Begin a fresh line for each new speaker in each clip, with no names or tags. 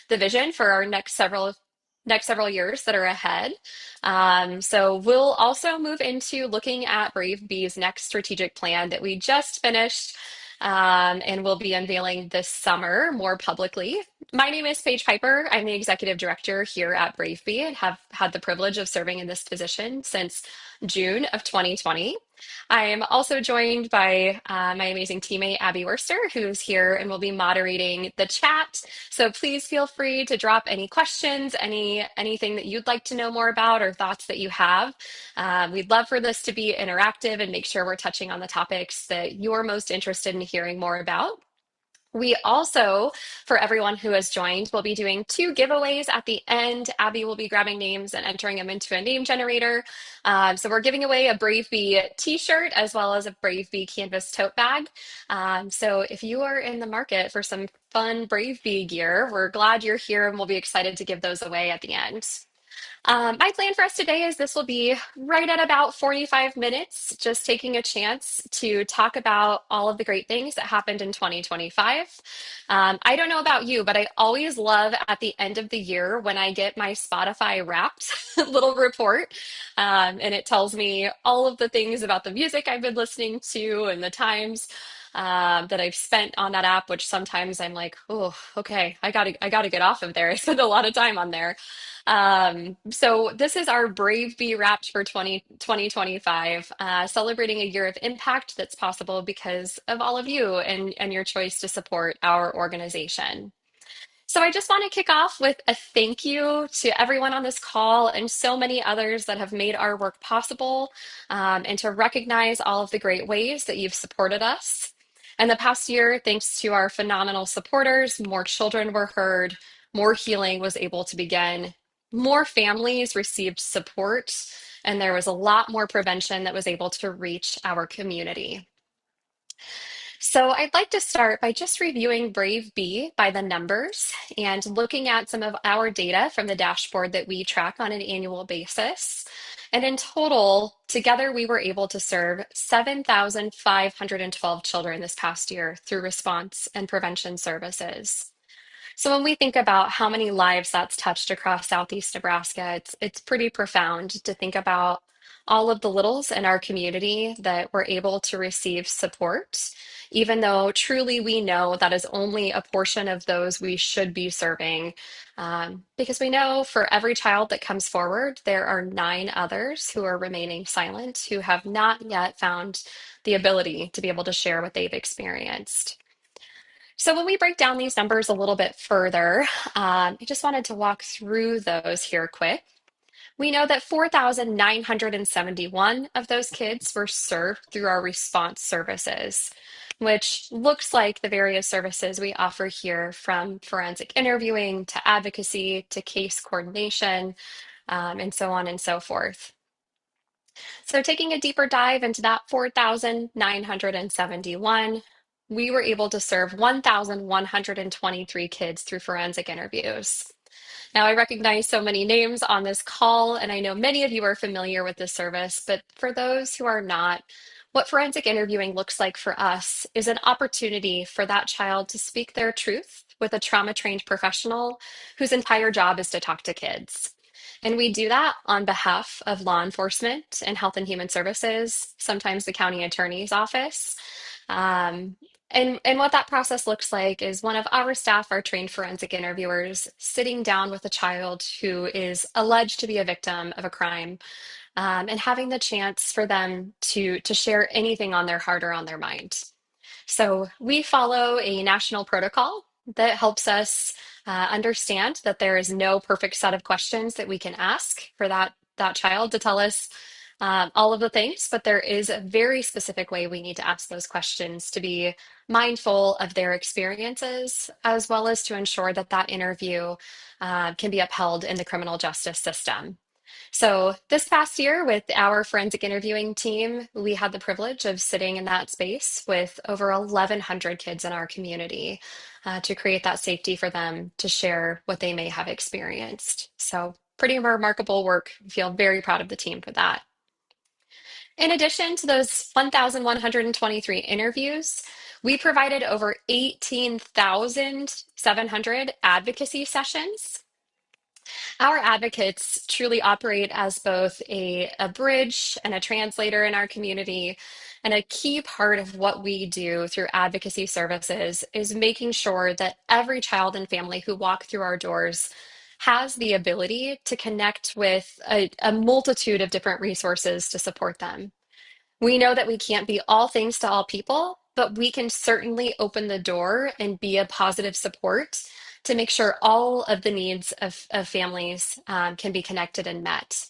the vision for our next several years that are ahead. So we'll also move into looking at BraveBe's next strategic plan that we just finished. And we'll be unveiling this summer more publicly. My name is Paige Piper. I'm the executive director here at BraveBe and have had the privilege of serving in this position since June of 2020. I am also joined by my amazing teammate, Abby Worster, who's here and will be moderating the chat. So please feel free to drop any questions, anything that you'd like to know more about or thoughts that you have. We'd love for this to be interactive and make sure we're touching on the topics that you're most interested in hearing more about. We also, for everyone who has joined, will be doing two giveaways at the end. Abby will be grabbing names and entering them into a name generator. So we're giving away a BraveBe t-shirt as well as a BraveBe canvas tote bag. So if you are in the market for some fun BraveBe gear, we're glad you're here and we'll be excited to give those away at the end. My plan for us today is this will be right at about 45 minutes, just taking a chance to talk about all of the great things that happened in 2025. I don't know about you, but I always love at the end of the year when I get my Spotify Wrapped little report, and it tells me all of the things about the music I've been listening to and the times. That I've spent on that app, which sometimes I'm like, oh, okay, I gotta get off of there. I spend a lot of time on there. So this is our Brave Bee Wrapped for 2025, celebrating a year of impact that's possible because of all of you and your choice to support our organization. So I just want to kick off with a thank you to everyone on this call and so many others that have made our work possible, and to recognize all of the great ways that you've supported us. And the past year, thanks to our phenomenal supporters, more children were heard, more healing was able to begin, more families received support, and there was a lot more prevention that was able to reach our community. So I'd like to start by just reviewing Brave Bee by the numbers and looking at some of our data from the dashboard that we track on an annual basis. And in total, together we were able to serve 7,512 children this past year through response and prevention services. So when we think about how many lives that's touched across Southeast Nebraska, it's pretty profound to think about all of the littles in our community that were able to receive support, even though truly we know that is only a portion of those we should be serving. Because we know for every child that comes forward, there are nine others who are remaining silent, who have not yet found the ability to be able to share what they've experienced. So when we break down these numbers a little bit further, I just wanted to walk through those here quick. We know that 4,971 of those kids were served through our response services, which looks like the various services we offer here, from forensic interviewing to advocacy to case coordination, and so on and so forth. So taking a deeper dive into that 4,971, we were able to serve 1,123 kids through forensic interviews. Now, I recognize so many names on this call, and I know many of you are familiar with this service, but for those who are not, what forensic interviewing looks like for us is an opportunity for that child to speak their truth with a trauma-trained professional whose entire job is to talk to kids. And we do that on behalf of law enforcement and health and human services, sometimes the county attorney's office. And what that process looks like is one of our staff, our trained forensic interviewers, sitting down with a child who is alleged to be a victim of a crime, and having the chance for them to share anything on their heart or on their mind. So we follow a national protocol that helps us understand that there is no perfect set of questions that we can ask for that child to tell us all of the things, but there is a very specific way we need to ask those questions to be mindful of their experiences, as well as to ensure that that interview can be upheld in the criminal justice system. So this past year with our forensic interviewing team, we had the privilege of sitting in that space with over 1,100 kids in our community, to create that safety for them to share what they may have experienced. So pretty remarkable work. I feel very proud of the team for that. In addition to those 1,123 interviews, We provided over 18,700 advocacy sessions. Our advocates truly operate as both a bridge and a translator in our community. And a key part of what we do through advocacy services is making sure that every child and family who walk through our doors has the ability to connect with a multitude of different resources to support them. We know that we can't be all things to all people, but we can certainly open the door and be a positive support to make sure all of the needs of families can be connected and met.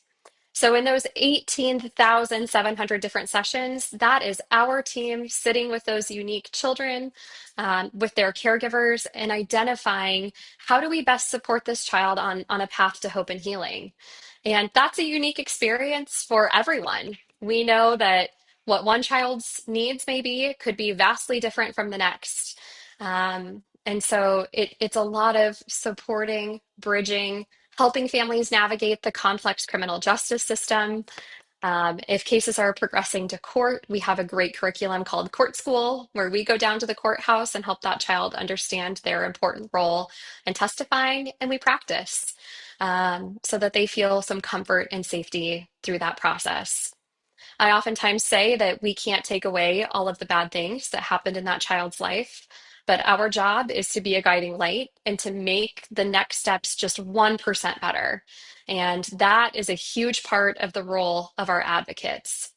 So, in those 18,700 different sessions, that is our team sitting with those unique children, with their caregivers, and identifying how do we best support this child on a path to hope and healing. And that's a unique experience for everyone. We know that what one child's needs may be could be vastly different from the next. And so it's a lot of supporting, bridging, helping families navigate the complex criminal justice system. If cases are progressing to court, we have a great curriculum called Court School, where we go down to the courthouse and help that child understand their important role in testifying, and we practice so that they feel some comfort and safety through that process. I oftentimes say that we can't take away all of the bad things that happened in that child's life, but our job is to be a guiding light and to make the next steps just 1% better. And that is a huge part of the role of our advocates.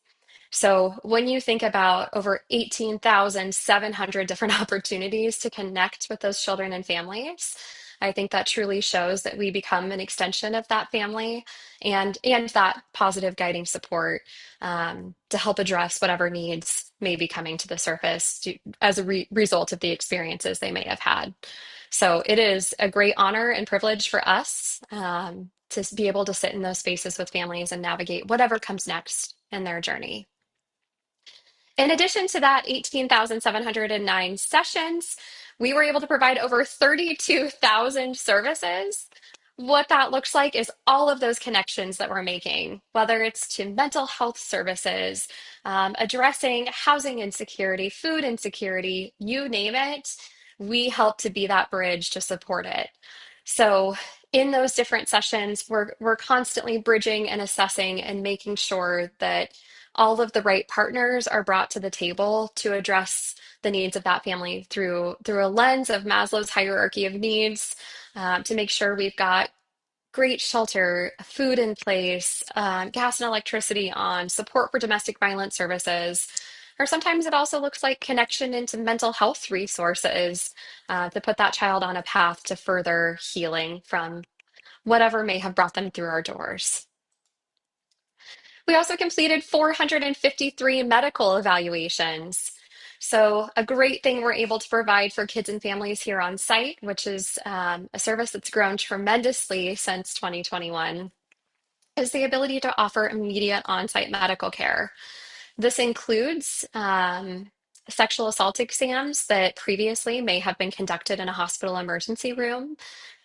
So when you think about over 18,700 different opportunities to connect with those children and families, I think that truly shows that we become an extension of that family and that positive guiding support to help address whatever needs may be coming to the surface as a result of the experiences they may have had. So it is a great honor and privilege for us to be able to sit in those spaces with families and navigate whatever comes next in their journey. In addition to that 18,709 sessions, we were able to provide over 32,000 services. What that looks like is all of those connections that we're making, whether it's to mental health services, addressing housing insecurity, food insecurity, you name it, we help to be that bridge to support it. So in those different sessions, we're constantly bridging and assessing and making sure that all of the right partners are brought to the table to address the needs of that family through a lens of Maslow's hierarchy of needs, to make sure we've got great shelter, food in place, gas and electricity on, support for domestic violence services. Or sometimes it also looks like connection into mental health resources to put that child on a path to further healing from whatever may have brought them through our doors. We also completed 453 medical evaluations. So, a great thing we're able to provide for kids and families here on site, which is a service that's grown tremendously since 2021, is the ability to offer immediate on site medical care. This includes sexual assault exams that previously may have been conducted in a hospital emergency room.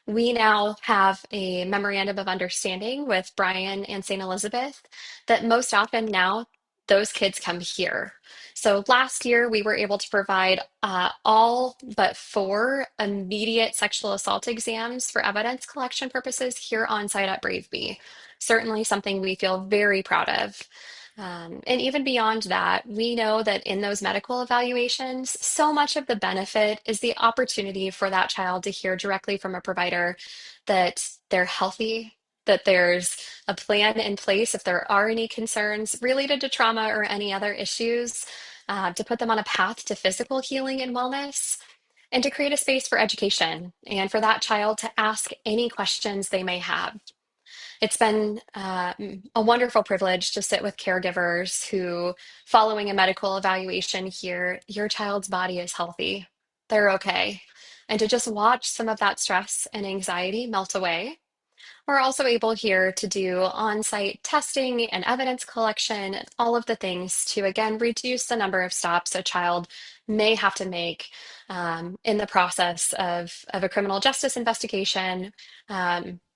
We now have a memorandum of understanding with Brian and St. Elizabeth that most often now those kids come here. So last year we were able to provide all but four immediate sexual assault exams for evidence collection purposes here on site at BraveBe. Certainly something we feel very proud of. And even beyond that, we know that in those medical evaluations, so much of the benefit is the opportunity for that child to hear directly from a provider that they're healthy, that there's a plan in place if there are any concerns related to trauma or any other issues, to put them on a path to physical healing and wellness, and to create a space for education and for that child to ask any questions they may have. It's been a wonderful privilege to sit with caregivers who, following a medical evaluation, hear your child's body is healthy, they're okay. And to just watch some of that stress and anxiety melt away. We're also able here to do on site testing and evidence collection, and all of the things to, again, reduce the number of stops a child may have to make in the process of a criminal justice investigation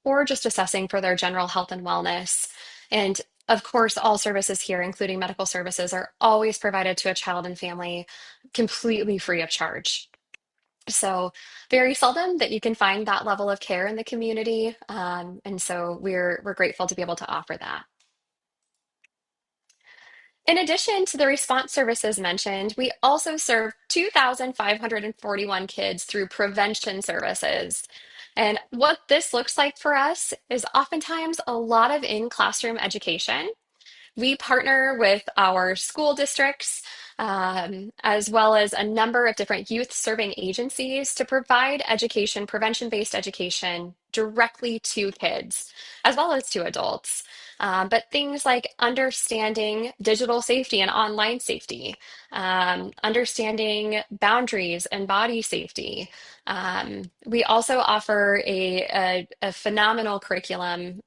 or just assessing for their general health and wellness. And Of course, all services here, including medical services, are always provided to a child and family completely free of charge. So, very seldom that you can find that level of care in the community. And so we're grateful to be able to offer that. In addition to the response services mentioned, we also serve 2,541 kids through prevention services. And what this looks like for us is oftentimes a lot of in-classroom education. We partner with our school districts, as well as a number of different youth serving agencies to provide education, prevention-based education directly to kids, as well as to adults. But things like understanding digital safety and online safety, understanding boundaries and body safety. We also offer a phenomenal curriculum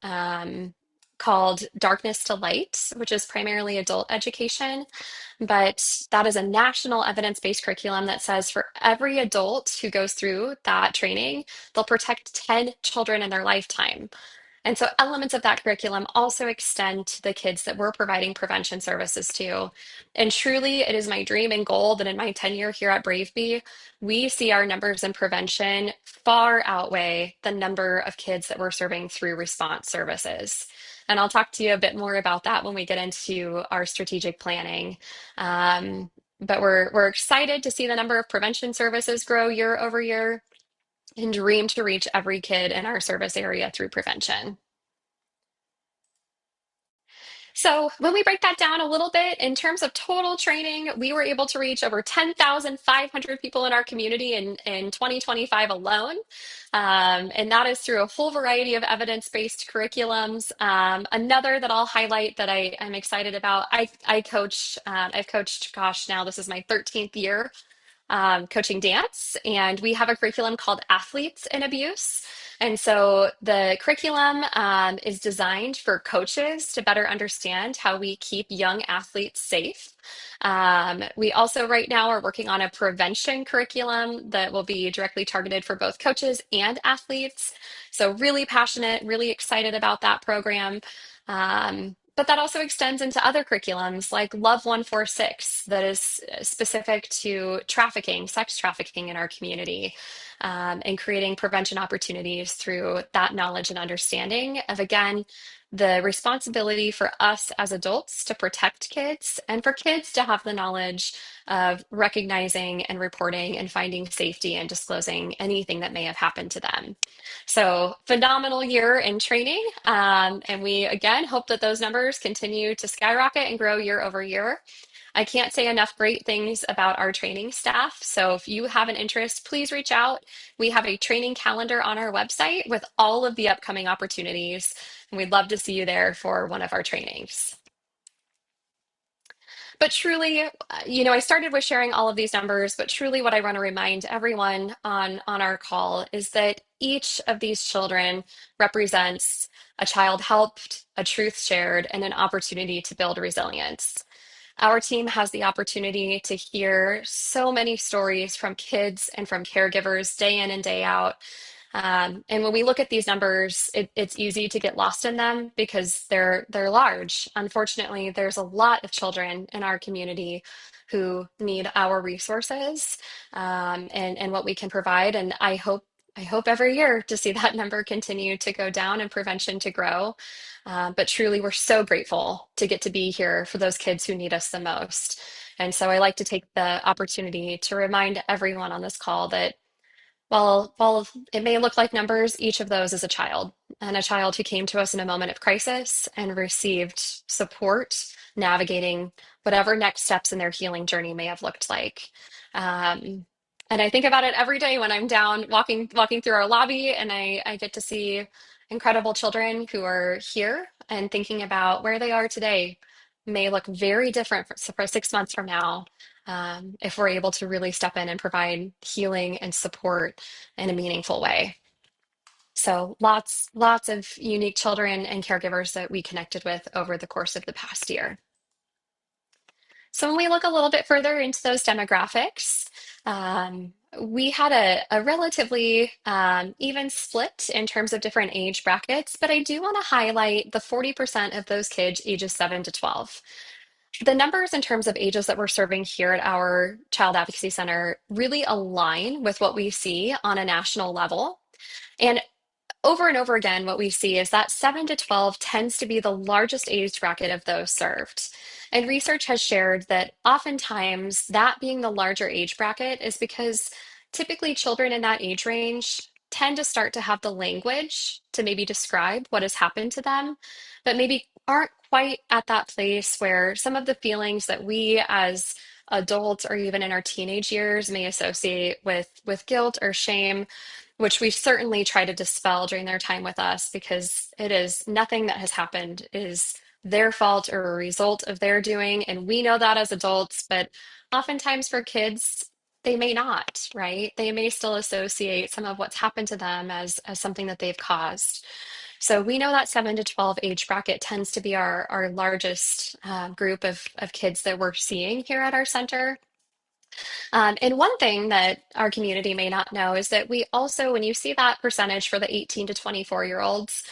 called Darkness to Light, which is primarily adult education. But that is a national evidence-based curriculum that says for every adult who goes through that training, they'll protect 10 children in their lifetime. And so elements of that curriculum also extend to the kids that we're providing prevention services to. And truly, it is my dream and goal that in my tenure here at BraveBe, we see our numbers in prevention far outweigh the number of kids that we're serving through response services. And I'll talk to you a bit more about that when we get into our strategic planning. But we're excited to see the number of prevention services grow year over year and dream to reach every kid in our service area through prevention. So, when we break that down a little bit, in terms of total training, we were able to reach over 10,500 people in our community in 2025 alone. And that is through a whole variety of evidence-based curriculums. Another that I'll highlight that I'm excited about, I've coached, gosh, now this is my 13th year coaching dance, and we have a curriculum called Athletes in Abuse. And so the curriculum is designed for coaches to better understand how we keep young athletes safe. We also, right now, are working on a prevention curriculum that will be directly targeted for both coaches and athletes. So, really passionate, really excited about that program. But that also extends into other curriculums like Love 146, that is specific to trafficking, sex trafficking in our community, and creating prevention opportunities through that knowledge and understanding of, again, the responsibility for us as adults to protect kids and for kids to have the knowledge of recognizing and reporting and finding safety and disclosing anything that may have happened to them. So, phenomenal year in training. And we, again, hope that those numbers continue to skyrocket and grow year over year. I can't say enough great things about our training staff. So, if you have an interest, please reach out. We have a training calendar on our website with all of the upcoming opportunities. And we'd love to see you there for one of our trainings. But truly, I started with sharing all of these numbers, but truly what I want to remind everyone on our call is that each of these children represents a child helped, a truth shared, and an opportunity to build resilience. Our team has the opportunity to hear so many stories from kids and from caregivers day in and day out. And when we look at these numbers, it's easy to get lost in them because they're large. Unfortunately, there's a lot of children in our community who need our resources and what we can provide. And I hope every year to see that number continue to go down and prevention to grow. But truly, we're so grateful to get to be here for those kids who need us the most. And so I like to take the opportunity to remind everyone on this call that while it may look like numbers, each of those is a child, and a child who came to us in a moment of crisis and received support navigating whatever next steps in their healing journey may have looked like. Um, and I think about it every day when I'm down walking through our lobby and I get to see incredible children who are here and thinking about where they are today may look very different for 6 months from now if we're able to really step in and provide healing and support in a meaningful way. So lots of unique children and caregivers that we connected with over the course of the past year. So when we look a little bit further into those demographics, We had a relatively even split in terms of different age brackets, but I do want to highlight the 40% of those kids ages 7 to 12. The numbers in terms of ages that we're serving here at our Child Advocacy Center really align with what we see on a national level. And over and over again, what we see is that 7 to 12 tends to be the largest age bracket of those served. And research has shared that oftentimes that being the larger age bracket is because typically children in that age range tend to start to have the language to maybe describe what has happened to them, but maybe aren't quite at that place where some of the feelings that we as adults or even in our teenage years may associate with guilt or shame, which we certainly try to dispel during their time with us, because it is nothing that has happened is their fault or a result of their doing. And we know that as adults, but oftentimes for kids, they may not, right? They may still associate some of what's happened to them as something that they've caused. So we know that 7 to 12 age bracket tends to be our largest group of kids that we're seeing here at our center. And one thing that our community may not know is that we also, when you see that percentage for the 18 to 24-year-olds,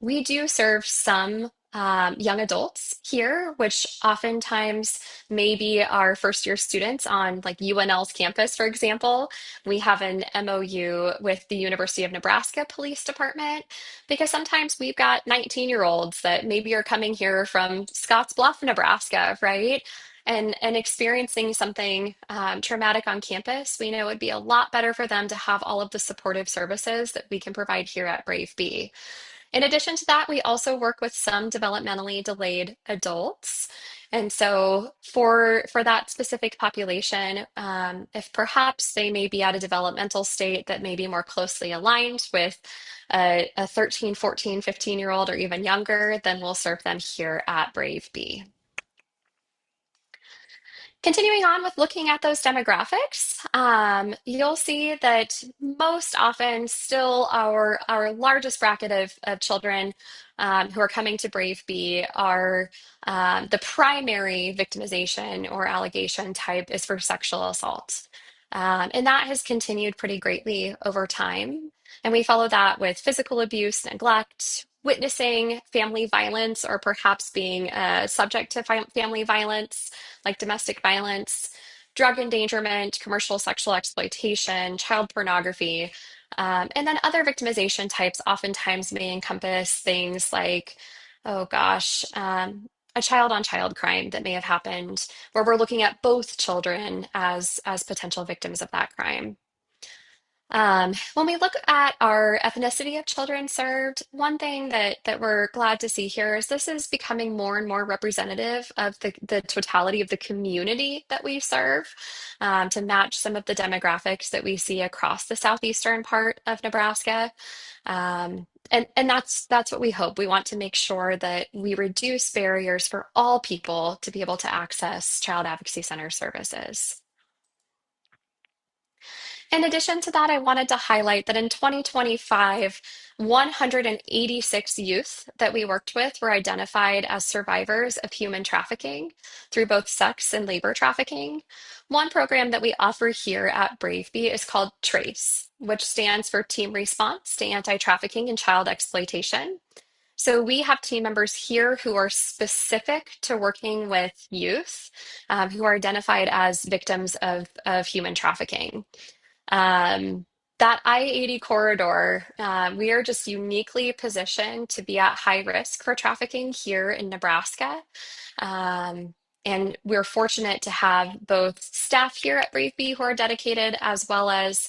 we do serve some young adults here, which oftentimes may be our first year students on like UNL's campus, for example. We have an MOU with the University of Nebraska Police Department because sometimes we've got 19-year-olds that maybe are coming here from Scottsbluff, Nebraska, right? And experiencing something traumatic on campus, we know it would be a lot better for them to have all of the supportive services that we can provide here at BraveBe. In addition to that, we also work with some developmentally delayed adults. And so for that specific population, if perhaps they may be at a developmental state that may be more closely aligned with a 13, 14, 15-year-old or even younger, then we'll serve them here at BraveBe. Continuing on with looking at those demographics, you'll see that most often still our largest bracket of children who are coming to Brave Bee are the primary victimization or allegation type is for sexual assault. And that has continued pretty greatly over time. And we follow that with physical abuse, neglect, witnessing family violence, or perhaps being subject to family violence like domestic violence, drug endangerment, commercial sexual exploitation, child pornography. And then other victimization types oftentimes may encompass things like, oh gosh, a child on child crime that may have happened, where we're looking at both children as potential victims of that crime. When we look at our ethnicity of children served, one thing that we're glad to see here is this is becoming more and more representative of the totality of the community that we serve, to match some of the demographics that we see across the southeastern part of Nebraska. And that's what we hope. We want to make sure that we reduce barriers for all people to be able to access Child Advocacy Center services. In addition to that, I wanted to highlight that in 2025, 186 youth that we worked with were identified as survivors of human trafficking through both sex and labor trafficking. One program that we offer here at BraveBe is called TRACE, which stands for Team Response to Anti-Trafficking and Child Exploitation. So we have team members here who are specific to working with youth who are identified as victims of human trafficking. Um, that I-80 corridor, we are just uniquely positioned to be at high risk for trafficking here in Nebraska. Um, and we're fortunate to have both staff here at Brave Bee who are dedicated, as well as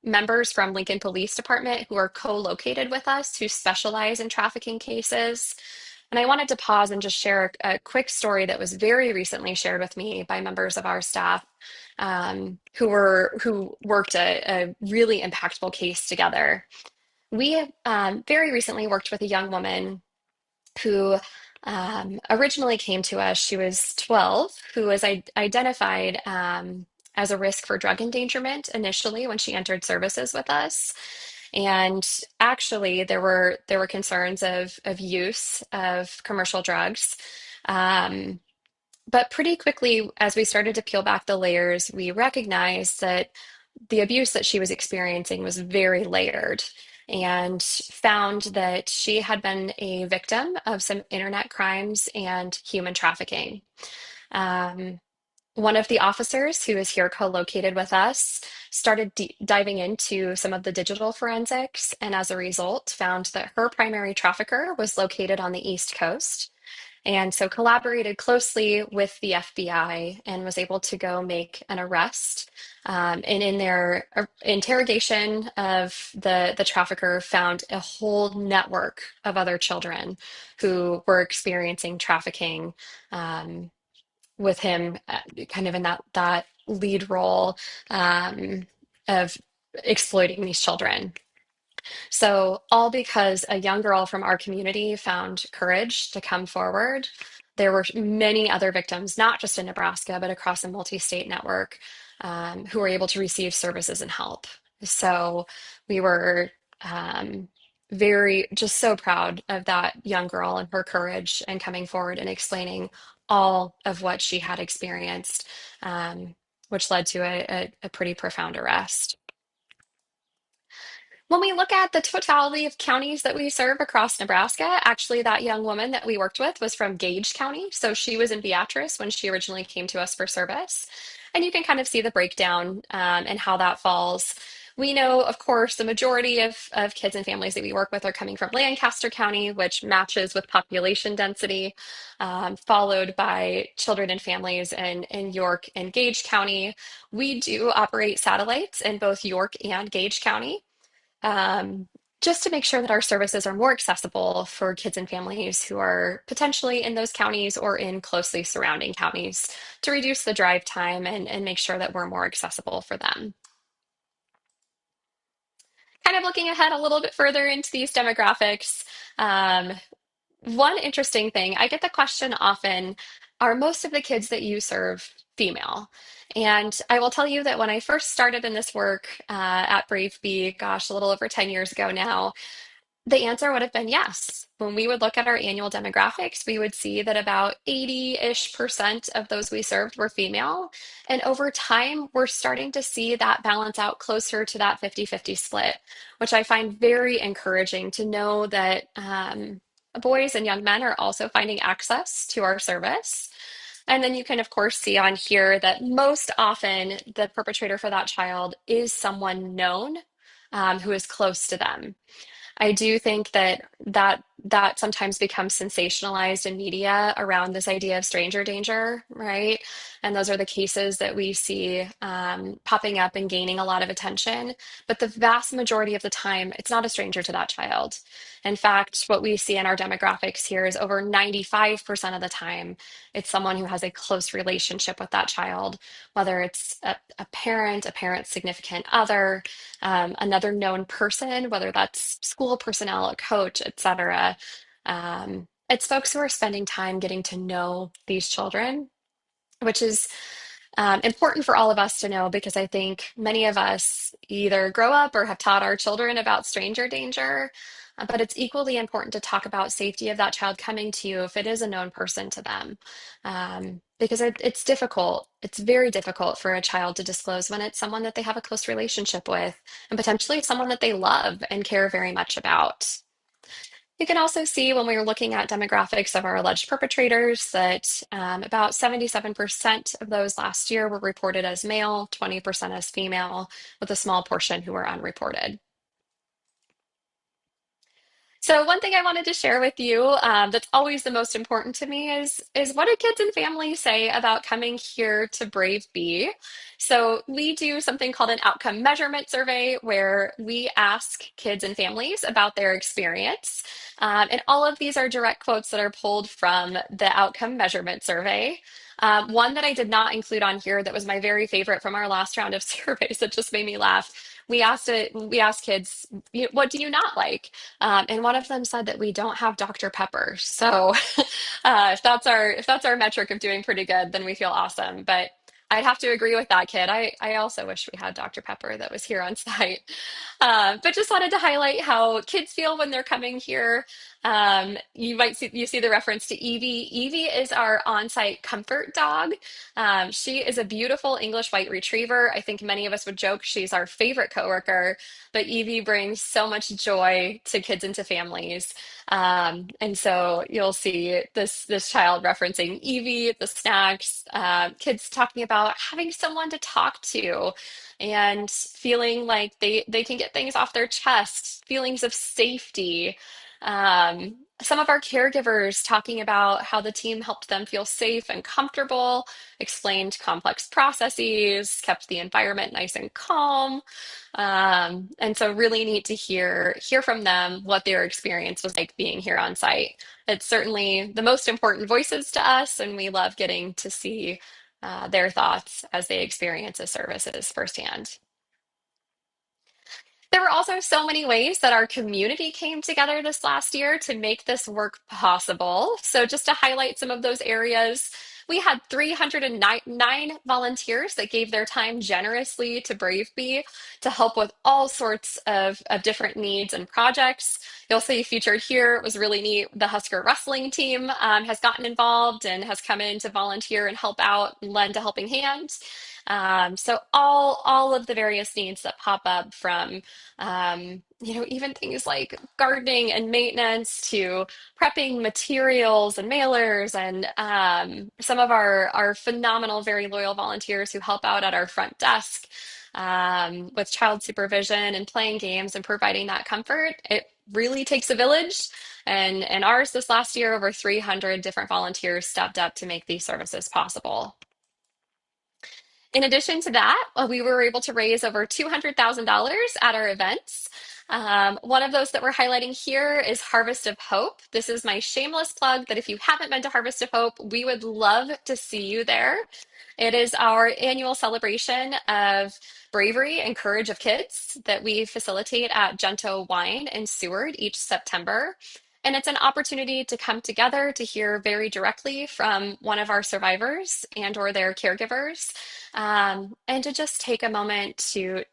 members from Lincoln Police Department who are co-located with us who specialize in trafficking cases. And I wanted to pause and just share a quick story that was very recently shared with me by members of our staff who worked a really impactful case together. We very recently worked with a young woman who originally came to us. She was 12, who was identified as a risk for drug endangerment initially when she entered services with us. And actually, there were concerns of use of commercial drugs. Um, But pretty quickly, as we started to peel back the layers, we recognized that the abuse that she was experiencing was very layered and found that she had been a victim of some internet crimes and human trafficking. Um, One of the officers who is here co-located with us started diving into some of the digital forensics, and as a result, found that her primary trafficker was located on the East Coast. And so collaborated closely with the FBI and was able to go make an arrest. And in their interrogation of the trafficker, found a whole network of other children who were experiencing trafficking with him, kind of in that lead role of exploiting these children. So, all because a young girl from our community found courage to come forward. There were many other victims, not just in Nebraska, but across a multi state network, who were able to receive services and help. So, we were very just so proud of that young girl and her courage and coming forward and explaining all of what she had experienced, which led to a pretty profound arrest. When we look at the totality of counties that we serve across Nebraska, actually, that young woman that we worked with was from Gage County. So she was in Beatrice when she originally came to us for service. And you can kind of see the breakdown and how that falls. We know, of course, the majority of kids and families that we work with are coming from Lancaster County, which matches with population density, followed by children and families in York and Gage County. We do operate satellites in both York and Gage County, um, just to make sure that our services are more accessible for kids and families who are potentially in those counties or in closely surrounding counties to reduce the drive time and make sure that we're more accessible for them. Kind of looking ahead a little bit further into these demographics, um, one interesting thing, I get the question often, are most of the kids that you serve female? And I will tell you that when I first started in this work at BraveBe, gosh, a little over 10 years ago now, the answer would have been yes. When we would look at our annual demographics, we would see that about 80-ish% of those we served were female. And over time, we're starting to see that balance out closer to that 50-50 split, which I find very encouraging to know that boys and young men are also finding access to our service. And then you can, of course, see on here that most often the perpetrator for that child is someone known who is close to them. I do think that sometimes becomes sensationalized in media around this idea of stranger danger, right? And those are the cases that we see popping up and gaining a lot of attention. But the vast majority of the time, it's not a stranger to that child. In fact, what we see in our demographics here is over 95% of the time, it's someone who has a close relationship with that child, whether it's a parent's significant other, another known person, whether that's school personnel, a coach, etc. It's folks who are spending time getting to know these children, which is important for all of us to know because I think many of us either grow up or have taught our children about stranger danger. But it's equally important to talk about safety of that child coming to you if it is a known person to them. Because it's difficult. It's very difficult for a child to disclose when it's someone that they have a close relationship with and potentially someone that they love and care very much about. You can also see when we were looking at demographics of our alleged perpetrators that about 77% of those last year were reported as male, 20% as female, with a small portion who were unreported. So one thing I wanted to share with you that's always the most important to me is what do kids and families say about coming here to Brave Bee? So we do something called an outcome measurement survey where we ask kids and families about their experience. And all of these are direct quotes that are pulled from the outcome measurement survey. One that I did not include on here that was my very favorite from our last round of surveys that just made me laugh. We asked kids, what do you not like? And one of them said that we don't have Dr. Pepper. So if that's our metric of doing pretty good, then we feel awesome. But I'd have to agree with that kid. I also wish we had Dr. Pepper that was here on site. But just wanted to highlight how kids feel when they're coming here. You see the reference to Evie. Evie is our on-site comfort dog. She is a beautiful English white retriever. I think many of us would joke she's our favorite coworker, but Evie brings so much joy to kids and to families. And so you'll see this child referencing Evie, the snacks, kids talking about having someone to talk to and feeling like they can get things off their chest, feelings of safety. Some of our caregivers talking about how the team helped them feel safe and comfortable, explained complex processes, kept the environment nice and calm. And so really neat to hear from them what their experience was like being here on site. It's certainly the most important voices to us, and we love getting to see their thoughts as they experience the services firsthand. There were also so many ways that our community came together this last year to make this work possible. So, just to highlight some of those areas, we had 309 volunteers that gave their time generously to BraveBe to help with all sorts of different needs and projects. You'll see featured here, it was really neat. The Husker wrestling team has gotten involved and has come in to volunteer and help out and lend a helping hand. So all of the various needs that pop up from even things like gardening and maintenance to prepping materials and mailers, and some of our phenomenal, very loyal volunteers who help out at our front desk with child supervision and playing games and providing that comfort. It really takes a village. And ours this last year, over 300 different volunteers stepped up to make these services possible. In addition to that, we were able to raise over $200,000 at our events. One of those that we're highlighting here is Harvest of Hope. This is my shameless plug that if you haven't been to Harvest of Hope, we would love to see you there. It is our annual celebration of bravery and courage of kids that we facilitate at Gento Wine in Seward each September. And it's an opportunity to come together to hear very directly from one of our survivors and or their caregivers, and to just take a moment to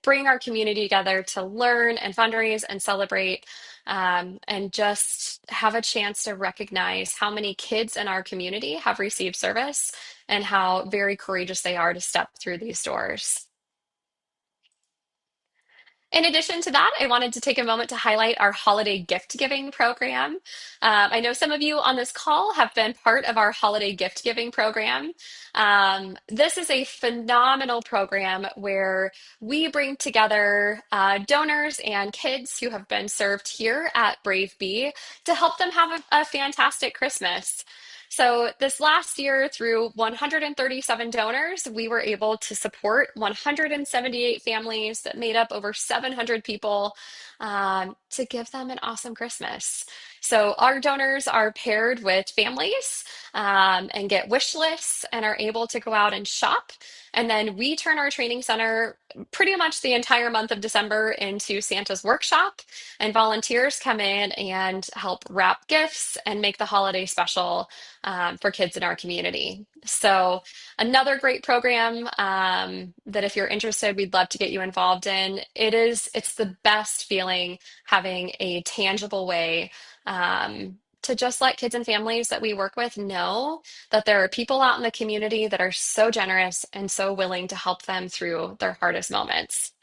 bring our community together to learn and fundraise and celebrate, and just have a chance to recognize how many kids in our community have received service and how very courageous they are to step through these doors. In addition to that, I wanted to take a moment to highlight our holiday gift giving program. I know some of you on this call have been part of our holiday gift giving program. This is a phenomenal program where we bring together donors and kids who have been served here at Brave Bee to help them have a fantastic Christmas. So, this last year, through 137 donors, we were able to support 178 families that made up over 700 people, to give them an awesome Christmas. So, our donors are paired with families, and get wish lists and are able to go out and shop. And then we turn our training center pretty much the entire month of December into Santa's workshop, and volunteers come in and help wrap gifts and make the holiday special for kids in our community. So, another great program that if you're interested, we'd love to get you involved in. It's the best feeling having a tangible way to just let kids and families that we work with know that there are people out in the community that are so generous and so willing to help them through their hardest moments.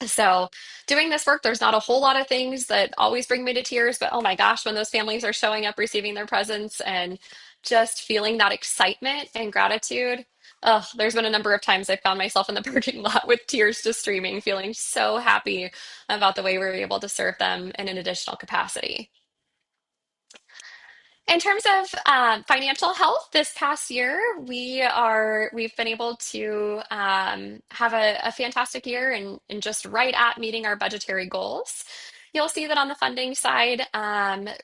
So, doing this work, there's not a whole lot of things that always bring me to tears, but oh my gosh, when those families are showing up, receiving their presents, and just feeling that excitement and gratitude. Oh, there's been a number of times I found myself in the parking lot with tears just streaming, feeling so happy about the way we were able to serve them in an additional capacity. In terms of financial health, this past year we've been able to have a fantastic year and just right at meeting our budgetary goals. You'll see that on the funding side,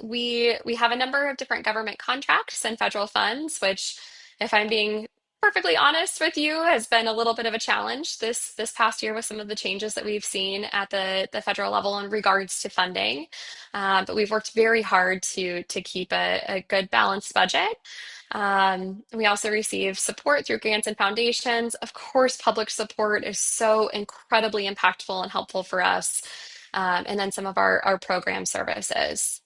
we have a number of different government contracts and federal funds, which, if I'm being perfectly honest with you, has been a little bit of a challenge this past year with some of the changes that we've seen at the federal level in regards to funding. But we've worked very hard to keep a good balanced budget. We also receive support through grants and foundations. Of course, public support is so incredibly impactful and helpful for us. And then some of our program services.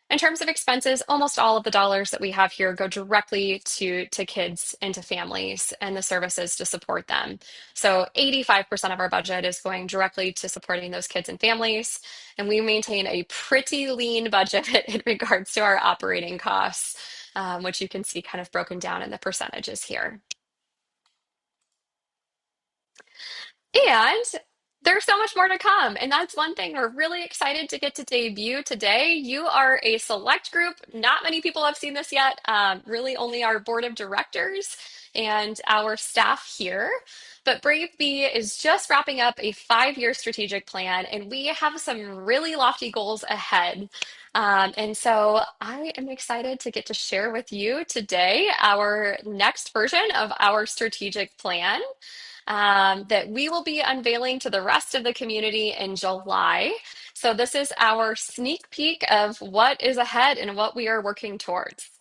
In terms of expenses, almost all of the dollars that we have here go directly to kids and to families and the services to support them. So 85% of our budget is going directly to supporting those kids and families. And we maintain a pretty lean budget in regards to our operating costs, which you can see kind of broken down in the percentages here. And there's so much more to come. And that's one thing we're really excited to get to debut today. You are a select group. Not many people have seen this yet. Really, only our board of directors and our staff here. But BraveBe is just wrapping up a 5-year strategic plan, and we have some really lofty goals ahead. And so I am excited to get to share with you today our next version of our strategic plan that we will be unveiling to the rest of the community in July. So, this is our sneak peek of what is ahead and what we are working towards.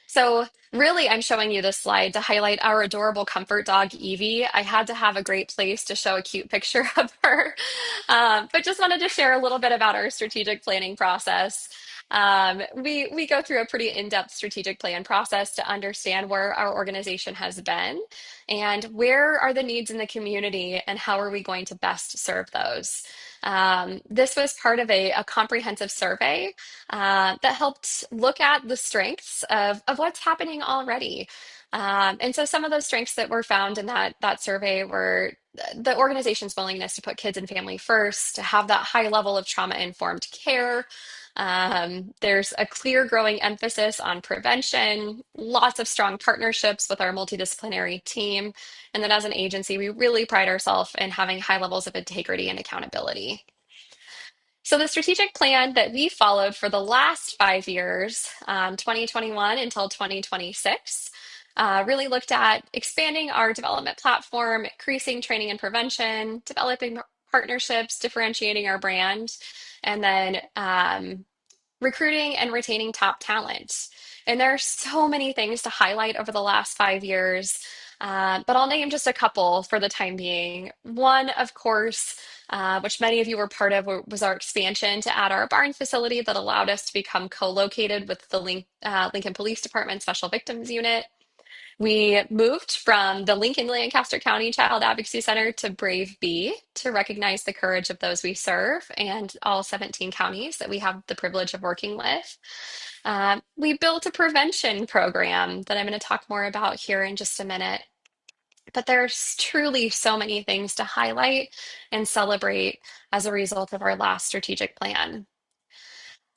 So, really, I'm showing you this slide to highlight our adorable comfort dog, Evie. I had to have a great place to show a cute picture of her, but just wanted to share a little bit about our strategic planning process. We go through a pretty in-depth strategic plan process to understand where our organization has been and where are the needs in the community and how are we going to best serve those. This was part of a comprehensive survey that helped look at the strengths of what's happening already. And so some of those strengths that were found in that survey were the organization's willingness to put kids and family first, to have that high level of trauma-informed care. There's a clear growing emphasis on prevention, lots of strong partnerships with our multidisciplinary team, and then as an agency, we really pride ourselves in having high levels of integrity and accountability. So the strategic plan that we followed for the last 5 years, 2021 until 2026, really looked at expanding our development platform, increasing training and prevention, developing partnerships, differentiating our brand, and then recruiting and retaining top talent. And there are so many things to highlight over the last 5 years, but I'll name just a couple for the time being. One, of course, which many of you were part of, was our expansion to add our barn facility that allowed us to become co-located with the Lincoln Police Department Special Victims Unit. We moved from the Lincoln Lancaster County Child Advocacy Center to BraveBe to recognize the courage of those we serve and all 17 counties that we have the privilege of working with. We built a prevention program that I'm going to talk more about here in just a minute. But there's truly so many things to highlight and celebrate as a result of our last strategic plan.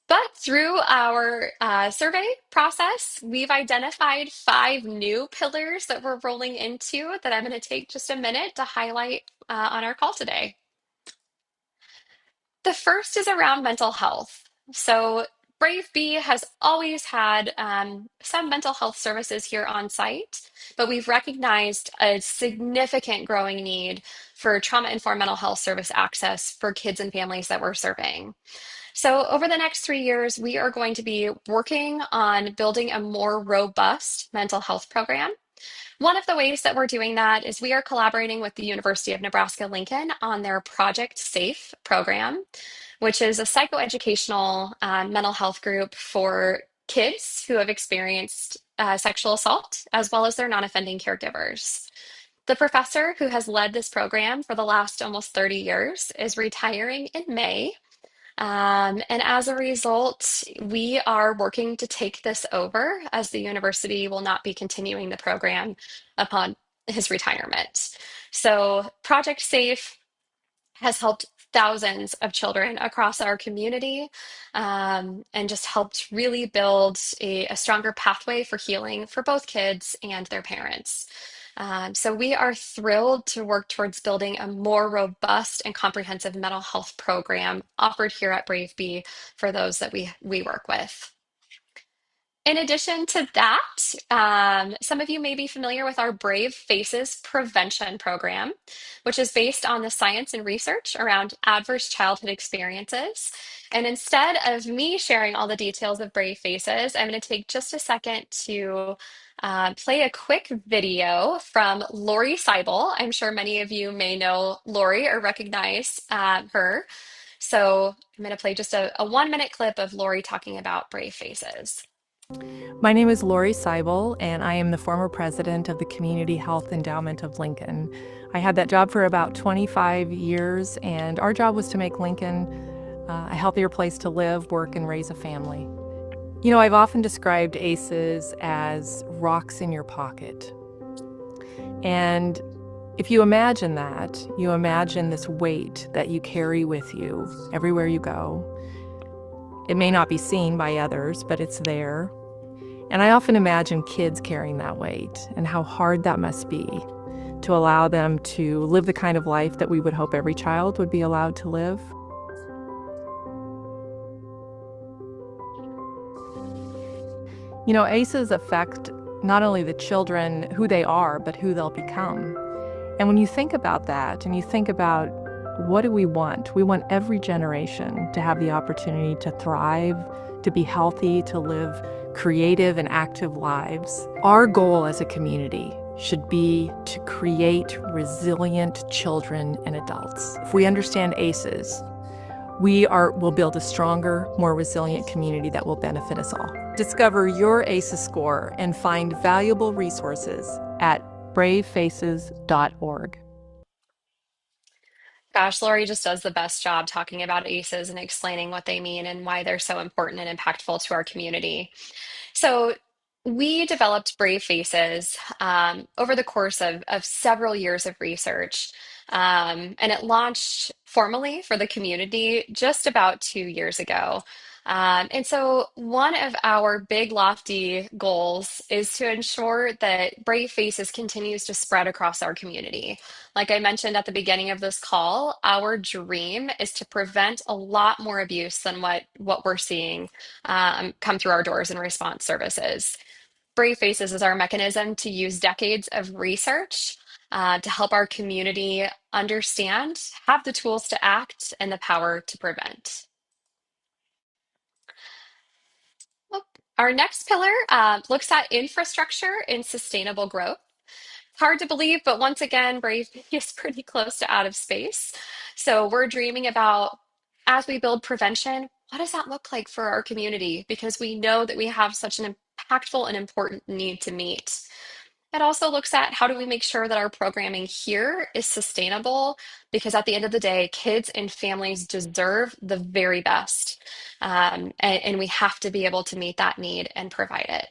But through our survey process, we've identified 5 new pillars that we're rolling into that I'm going to take just a minute to highlight on our call today. The first is around mental health. So, BraveBe has always had some mental health services here on site, but we've recognized a significant growing need for trauma-informed mental health service access for kids and families that we're serving. So, over the next 3 years, we are going to be working on building a more robust mental health program. One of the ways that we're doing that is we are collaborating with the University of Nebraska Lincoln on their Project Safe program, which is a psychoeducational mental health group for kids who have experienced sexual assault, as well as their non offending caregivers. The professor who has led this program for the last almost 30 years is retiring in May. And as a result, we are working to take this over as the university will not be continuing the program upon his retirement. So, Project Safe has helped thousands of children across our community and just helped really build a stronger pathway for healing for both kids and their parents. So we are thrilled to work towards building a more robust and comprehensive mental health program offered here at BraveBe for those that we work with. In addition to that, some of you may be familiar with our Brave Faces prevention program, which is based on the science and research around adverse childhood experiences. And instead of me sharing all the details of Brave Faces, I'm going to take just a second to play a quick video from Lori Seibel. I'm sure many of you may know Lori or recognize her. So I'm going to play just a 1 minute clip of Lori talking about Brave Faces.
My name is Lori Seibel, and I am the former president of the Community Health Endowment of Lincoln. I had that job for about 25 years, and our job was to make Lincoln a healthier place to live, work, and raise a family. You know, I've often described ACEs as rocks in your pocket. And if you imagine that, you imagine this weight that you carry with you everywhere you go. It may not be seen by others, but it's there. And I often imagine kids carrying that weight and how hard that must be to allow them to live the kind of life that we would hope every child would be allowed to live. You know, ACEs affect not only the children, who they are, but who they'll become. And when you think about that and you think about what do we want every generation to have the opportunity to thrive, to be healthy, to live creative and active lives. Our goal as a community should be to create resilient children and adults. If we understand ACEs, we'll build a stronger, more resilient community that will benefit us all. Discover your ACEs score and find valuable resources at bravefaces.org.
Gosh, Lori just does the best job talking about ACEs and explaining what they mean and why they're so important and impactful to our community. So we developed Brave Faces over the course of several years of research. And it launched formally for the community just about 2 years ago. And so one of our big lofty goals is to ensure that Brave Faces continues to spread across our community. Like I mentioned at the beginning of this call, our dream is to prevent a lot more abuse than what we're seeing come through our doors in response services. Brave Faces is our mechanism to use decades of research to help our community understand, have the tools to act, and the power to prevent. Well, our next pillar looks at infrastructure and sustainable growth. Hard to believe, but once again, Brave is pretty close to out of space. So we're dreaming about as we build prevention, what does that look like for our community? Because we know that we have such an impactful and important need to meet. It also looks at how do we make sure that our programming here is sustainable? Because at the end of the day, kids and families deserve the very best. And we have to be able to meet that need and provide it.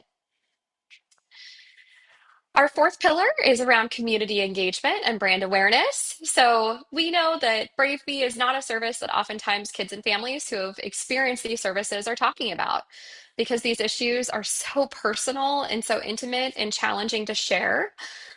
Our fourth pillar is around community engagement and brand awareness. So we know that BraveBe is not a service that oftentimes kids and families who have experienced these services are talking about because these issues are so personal and so intimate and challenging to share.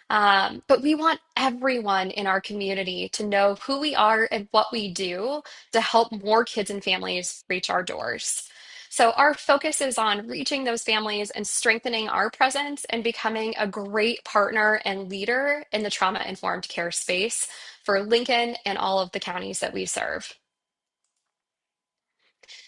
But we want everyone in our community to know who we are and what we do to help more kids and families reach our doors. So, our focus is on reaching those families and strengthening our presence and becoming a great partner and leader in the trauma informed care space for Lincoln and all of the counties that we serve.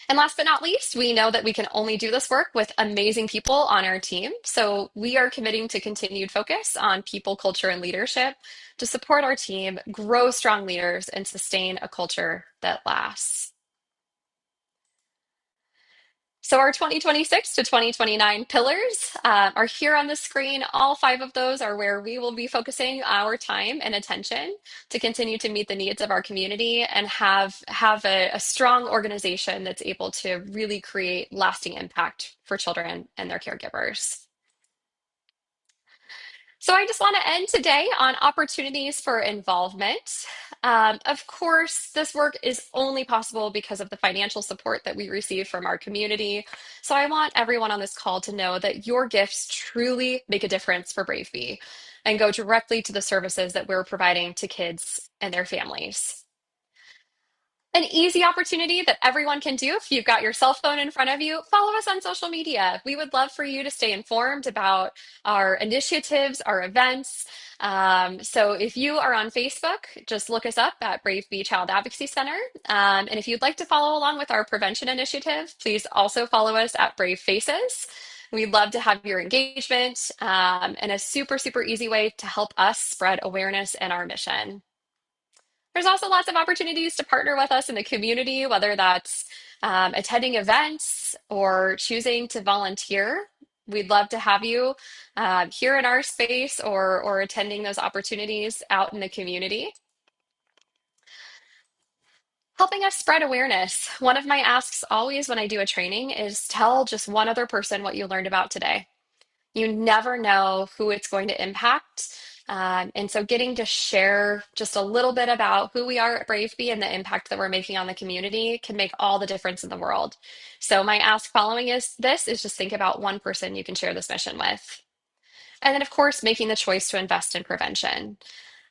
And last but not least, we know that we can only do this work with amazing people on our team. So we are committing to continued focus on people, culture, and leadership to support our team, grow strong leaders, and sustain a culture that lasts. So our 2026 to 2029 pillars are here on the screen. All five of those are where we will be focusing our time and attention to continue to meet the needs of our community and have a strong organization that's able to really create lasting impact for children and their caregivers. So I just want to end today on opportunities for involvement. Of course, this work is only possible because of the financial support that we receive from our community. So I want everyone on this call to know that your gifts truly make a difference for BraveBe and go directly to the services that we're providing to kids and their families. An easy opportunity that everyone can do if you've got your cell phone in front of you, follow us on social media. We would love for you to stay informed about our initiatives, our events. So if you are on Facebook, just look us up at BraveBe Child Advocacy Center. And if you'd like to follow along with our prevention initiative, please also follow us at Brave Faces. We'd love to have your engagement and a super, super easy way to help us spread awareness and our mission. There's also lots of opportunities to partner with us in the community, whether that's attending events or choosing to volunteer. We'd love to have you here in our space or attending those opportunities out in the community. Helping us spread awareness. One of my asks always when I do a training is tell just one other person what you learned about today. You never know who it's going to impact. And so getting to share just a little bit about who we are at BraveBe and the impact that we're making on the community can make all the difference in the world. So my ask following is this is just think about one person you can share this mission with. And then, of course, making the choice to invest in prevention.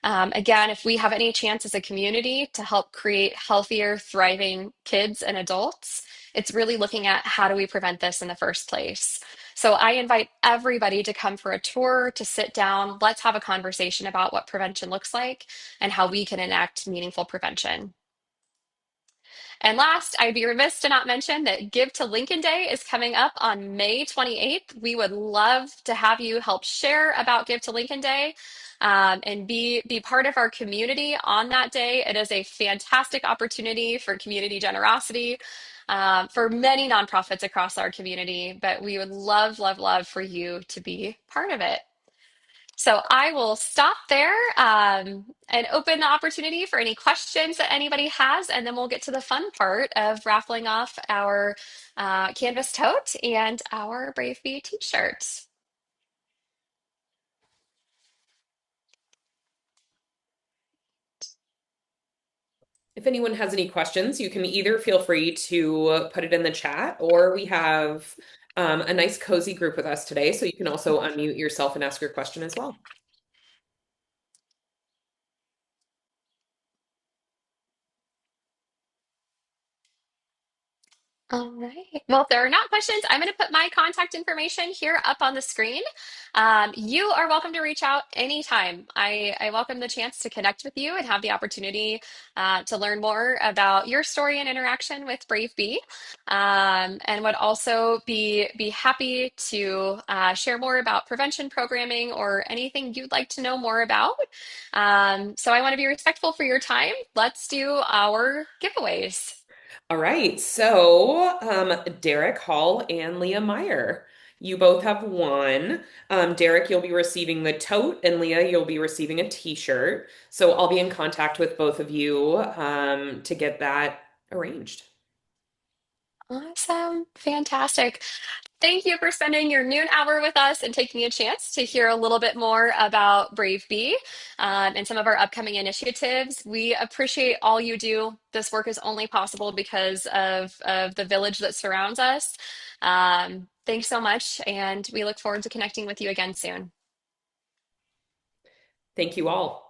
Again, if we have any chance as a community to help create healthier, thriving kids and adults, it's really looking at how do we prevent this in the first place. So I invite everybody to come for a tour, to sit down. Let's have a conversation about what prevention looks like and how we can enact meaningful prevention. And last, I'd be remiss to not mention that Give to Lincoln Day is coming up on May 28th. We would love to have you help share about Give to Lincoln Day and be part of our community on that day. It is a fantastic opportunity for community generosity for many nonprofits across our community, but we would love, love, love for you to be part of it. So I will stop there and open the opportunity for any questions that anybody has, and then we'll get to the fun part of raffling off our canvas tote and our Brave Bee t-shirt.
If anyone has any questions, you can either feel free to put it in the chat, or we have a nice cozy group with us today, so you can also unmute yourself and ask your question as well.
All right. Well, if there are not questions, I'm going to put my contact information here up on the screen. You are welcome to reach out anytime. I welcome the chance to connect with you and have the opportunity to learn more about your story and interaction with BraveBe, and would also be happy to share more about prevention programming or anything you'd like to know more about. So I want to be respectful for your time. Let's do our giveaways.
All right, so Derek Hall and Leah Meyer, you both have won. Derek, you'll be receiving the tote, and Leah, you'll be receiving a t-shirt. So I'll be in contact with both of you to get that arranged.
Awesome. Fantastic. Thank you for spending your noon hour with us and taking a chance to hear a little bit more about Brave Bee and some of our upcoming initiatives. We appreciate all you do. This work is only possible because of the village that surrounds us. Thanks so much, and we look forward to connecting with you again soon.
Thank you all.